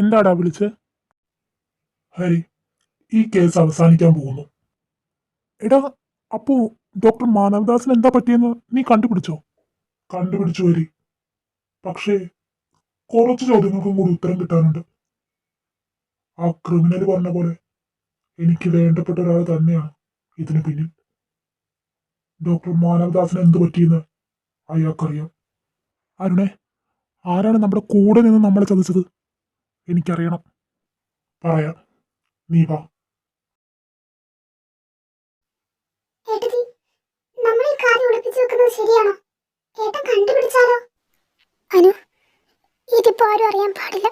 എന്താടാ വിളിച്ച്? ഹരി, ഈ കേസ് അവസാനിക്കാൻ പോകുന്നു. എടാ, അപ്പോ ഡോക്ടർ മാനവദാസിന് എന്താ പറ്റിയെന്ന് നീ കണ്ടുപിടിച്ചോ? കണ്ടുപിടിച്ചു ഹരി. പക്ഷേ കുറച്ച് ചോദ്യങ്ങൾക്കും കൂടി ഉത്തരം കിട്ടാനുണ്ട്. ആ ക്രിമിനൽ പറഞ്ഞ പോലെ എനിക്ക് വേണ്ടപ്പെട്ട ഒരാൾ തന്നെയാണ് ഇതിന് പിന്നിൽ. ഡോക്ടർ മാനവദാസിന് എന്ത് പറ്റിയെന്ന് അയാൾക്കറിയാം. അരുണെ, ആരാണ് നമ്മുടെ കൂടെ നിന്ന് നമ്മളെ ചതിച്ചത്? എനിക്കറിയണം. പറയാം, നീ വാ. ഏട്ടത്തി, നമ്മൾ ഈ കാര്യം ഒളിപ്പിച്ചു വെക്കുന്നത് ശരിയാണോ? ഏട്ടൻ കണ്ടുപിടിച്ചാലോ? അനു, ഇതിപ്പോ ആരും അറിയാൻ പാടില്ല.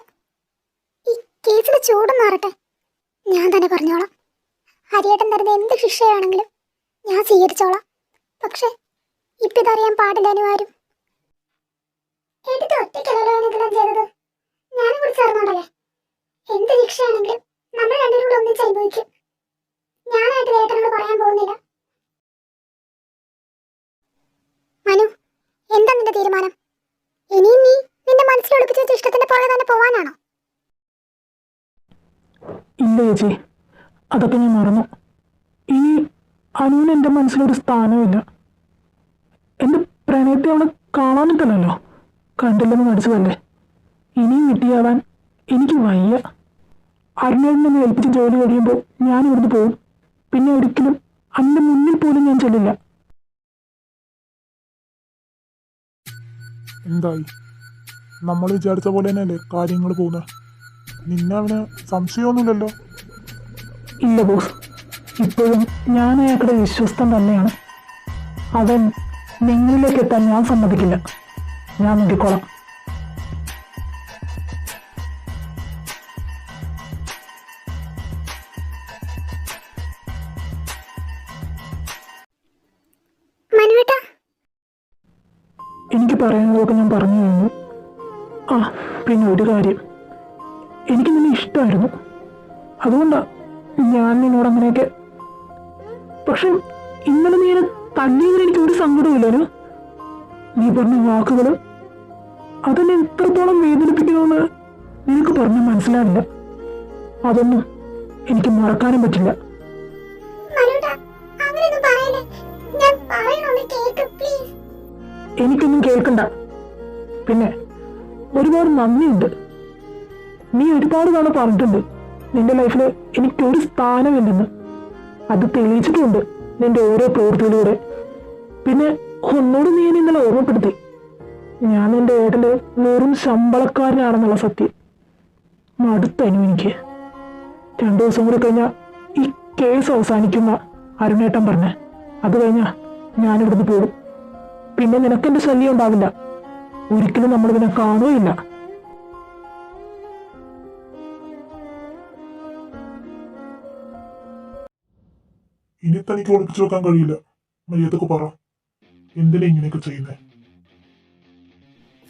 ഈ കേസിൽ ചൂട് മാറട്ടെ. ഞാൻ തന്നെ പറഞ്ഞോളാം. ഹരിയേട്ടൻ തരുന്ന എന്ത് ശിക്ഷയാണെങ്കിലും ഞാൻ സ്വീകരിച്ചോളാം. പക്ഷെ ഇപ്പൊ ഇതറിയാൻ പാടില്ല അനു ആരും. ഏട്ടത്തി ഒറ്റയ്ക്കല്ലോ ഇതെല്ലാം ചെയ്തത്. ഞാനും കൂടി ചേർന്നോണ്ടല്ലേ. എന്ത് ശിക്ഷയാണെങ്കിലും നമ്മൾ രണ്ടുപേരും കൂടെ ഒന്നിച്ച് അനുഭവിക്കും. ഞാനായിട്ട് ഏട്ടനോട് പറയാൻ പോകുന്നില്ല. മനു, എന്താ നിന്റെ തീരുമാനം? ഇനിയും നീ നിന്റെ മനസ്സിൽ ഒളിപ്പിച്ചു വെച്ച ഇഷ്ടത്തിന്റെ പുറകെ തന്നെ പോവാനാണോ? ഇല്ല ചേച്ചി, അതൊക്കെ ഞാൻ മറന്നു. ഇനി അനുവിന് എൻ്റെ മനസ്സിലൊരു സ്ഥാനമില്ല. എൻ്റെ പ്രണയത്തെ അവളെ കാണാനിട്ടല്ലോ, കണ്ടില്ലെന്ന് നടിച്ചതല്ലേ. ഇനിയും വിട്ടിയാവാൻ എനിക്ക് വയ്യ. അരുണേട്ടനെ ഏൽപ്പിച്ച് ജോലി കഴിയുമ്പോൾ ഞാൻ ഇവിടുന്ന് പോകും. പിന്നെ ഒരിക്കലും അവൻ്റെ മുന്നിൽ പോലും ഞാൻ ചെല്ലില്ല. എന്തായി? നമ്മൾ വിചാരിച്ച പോലെ തന്നെയല്ലേ കാര്യങ്ങൾ പോകുന്നത്? നിന്നെ അവന് സംശയമൊന്നുമില്ലല്ലോ? ഇല്ല ബോസ്, ഇപ്പോഴും ഞാൻ അയാളുടെ വിശ്വസ്തൻ തന്നെയാണ്. അവൻ നിങ്ങളിലേക്ക് എത്താൻ ഞാൻ സമ്മതിക്കില്ല. ഞാൻ നോക്കിക്കോളാം. മനുവേട്ടാ, എനിക്ക് പറയാനുള്ളതൊക്കെ ഞാൻ പറഞ്ഞു കഴിഞ്ഞു. ആ, പിന്നെ ഒരു കാര്യം, എനിക്ക് നിന്നെ ഇഷ്ടമായിരുന്നു. അതുകൊണ്ടാണ് ഞാൻ നിന്നോട് അങ്ങനെയൊക്കെ. പക്ഷെ ഇന്നലെ നീ എന്നെ തല്ലിയതിന് എനിക്ക് ഒരു സങ്കടമില്ലല്ലോ. നീ പറഞ്ഞ വാക്കുകൾ അതെന്നെ എത്രത്തോളം വേദനിപ്പിക്കണമെന്ന് നിനക്ക് പറഞ്ഞാൽ മനസ്സിലാവില്ല. അതൊന്നും എനിക്ക് മറക്കാനും പറ്റില്ല. മനുവേട്ടാ, അങ്ങനെയൊന്നും പറയല്ലേ. ഞാൻ പറയണൊന്ന് കേക്ക് പ്ലീസ്. എനിക്കൊന്നും കേൾക്കണ്ട. പിന്നെ ഒരുപാട് നന്ദിയുണ്ട്. നീ ഒരുപാട് തവണ പറഞ്ഞിട്ടുണ്ട് നിന്റെ ലൈഫിൽ എനിക്കൊരു സ്ഥാനമില്ലെന്ന്. അത് തെളിയിച്ചിട്ടുണ്ട് നിന്റെ ഓരോ പ്രവൃത്തിയിലൂടെ. പിന്നെ ഒന്നോട് നീ ഇന്നലെ ഓർമ്മപ്പെടുത്തി, ഞാൻ നിന്റെ ഏട്ടൻ്റെ വെറും ശമ്പളക്കാരനാണെന്നുള്ള സത്യം. മടുത്തനു എനിക്ക്. 2 ദിവസം കൂടി കഴിഞ്ഞാൽ ഈ കേസ് അവസാനിക്കുന്ന അരുണേട്ടൻ പറഞ്ഞേ. അത് കഴിഞ്ഞാൽ ഞാനിവിടുന്ന് പോകും. പിന്നെ നിനക്കെന്റെ ശല്യം ഉണ്ടാവില്ല. ഒരിക്കലും നമ്മളിതിനെ കാണുകയില്ല. ഇനി തനിക്ക് ഒളിപ്പിച്ചു വെക്കാൻ കഴിയില്ല. മര്യാദക്ക് പറ, എന്തിനാ ഇങ്ങനെയൊക്കെ ചെയ്യുന്നേ?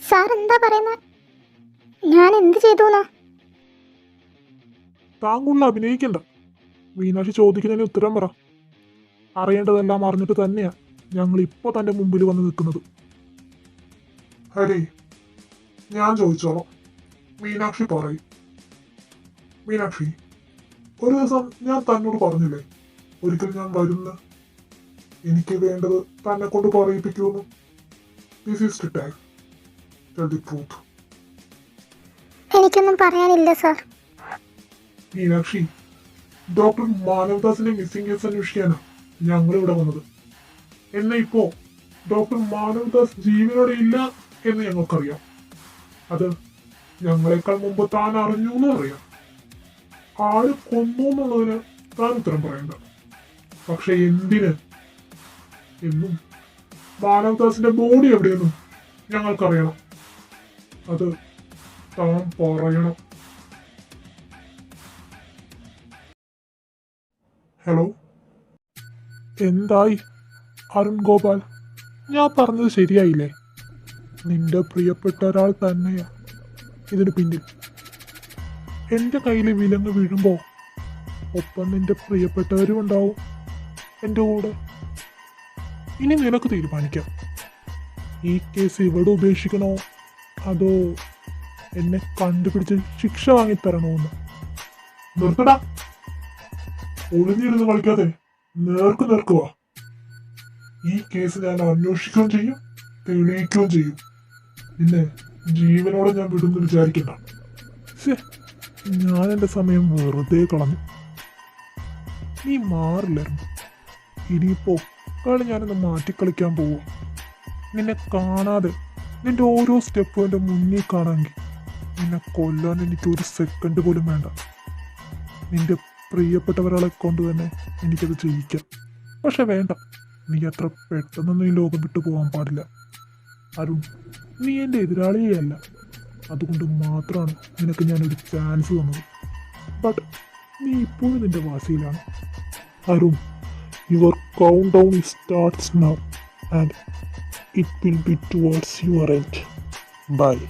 സാർ എന്താ പറയുന്നത്? ഞാൻ എന്ത് ചെയ്തു? താങ്കളിൽ അഭിനയിക്കണ്ട. മീനാക്ഷി ചോദിക്കുന്നതിന് ഉത്തരം പറ. അറിയേണ്ടതെല്ലാം അറിഞ്ഞിട്ട് തന്നെയാ ഞങ്ങൾ ഇപ്പോൾ തന്റെ മുമ്പിൽ വന്ന് നിൽക്കുന്നത്. ഹരി, ഞാൻ ചോദിച്ചോളാം. മീനാക്ഷി പറയും. മീനാക്ഷി, ഒരു ദിവസം ഞാൻ തന്നോട് പറഞ്ഞില്ലേ ഒരിക്കൽ ഞാൻ വരുന്ന, എനിക്ക് വേണ്ടത് തന്നെ കൊണ്ട് പറയിപ്പിക്കുമെന്ന്. This is the time. Tell the truth. എനിക്കൊന്നും പറയാനില്ല സാർ. മീനാക്ഷി, ഡോക്ടർ മാനവദാസിന്റെ മിസ്സിംഗ് കേസ് അന്വേഷിക്കാനാണ് ഞങ്ങൾ ഇവിടെ വന്നത്. എന്നാ ഇപ്പോ ഡോക്ടർ മാനവദാസ് ജീവനോടെ ഇല്ല എന്ന് ഞങ്ങൾക്കറിയാം. അത് ഞങ്ങളെക്കാൾ മുമ്പ് താൻ അറിഞ്ഞു എന്ന് അറിയാം. ആര് കൊന്നു എന്നുള്ളതിന് താൻ ഉത്തരം പറയണ്ട. പക്ഷെ എന്തിന് എന്നും മാനവദാസിന്റെ ബോഡി എവിടെയെന്നും ഞങ്ങൾക്കറിയണം. അത് താൻ പറയണം. ഹലോ, എന്തായി അരുൺ ഗോപാൽ? ഞാൻ പറഞ്ഞത് ശരിയായില്ലേ? നിന്റെ പ്രിയപ്പെട്ട ഒരാൾ തന്നെയാ ഇതിന് പിന്നിൽ. എൻ്റെ കയ്യിൽ വിലങ്ങ് വീഴുമ്പോ ഒപ്പം നിന്റെ പ്രിയപ്പെട്ടവരും ഉണ്ടാവും എൻ്റെ കൂടെ. ഇനി നിനക്ക് തീരുമാനിക്കാം, ഈ കേസ് ഇവിടെ ഉപേക്ഷിക്കണോ അതോ എന്നെ കണ്ടുപിടിച്ച് ശിക്ഷ വാങ്ങിത്തരണമെന്ന്. നിർത്തടാ, ഒളിഞ്ഞിരുന്ന് കളിക്കാതെ നേർക്ക് നേർക്കുക. ഈ കേസ് ഞാൻ അന്വേഷിക്കുകയും ചെയ്യും, തെളിയിക്കുകയും ചെയ്യും. പിന്നെ ജീവനോടെ ഞാൻ വിടുന്നു വിചാരിക്കണ്ട. ഞാൻ എൻ്റെ സമയം വെറുതെ കളഞ്ഞു. നീ മാറില്ലായിരുന്നു. ഇനിയിപ്പോ കളി ഞാനൊന്ന് മാറ്റിക്കളിക്കാൻ പോവുക. നിന്നെ കാണാതെ നിന്റെ ഓരോ സ്റ്റെപ്പും എൻ്റെ മുന്നിൽ കാണാമെങ്കിൽ നിന്നെ കൊല്ലാൻ എനിക്ക് ഒരു സെക്കൻഡ് പോലും വേണ്ട. നിന്റെ പ്രിയപ്പെട്ടവരാളെ കൊണ്ട് തന്നെ എനിക്കത് ചെയ്യിക്കാം. പക്ഷെ വേണ്ട, നീ അത്ര പെട്ടെന്നൊന്നും ഈ ലോകം വിട്ടു പോകാൻ പാടില്ല. അരുൺ, നീ എൻ്റെ എതിരാളിയേ അല്ല. അതുകൊണ്ട് മാത്രമാണ് നിനക്ക് ഞാനൊരു ചാൻസ് തന്നത്. ബട്ട് നീ ഇപ്പോഴും നിന്റെ വാശിയിലാണ്. Arun, your countdown starts now and it will be towards your end. Bye.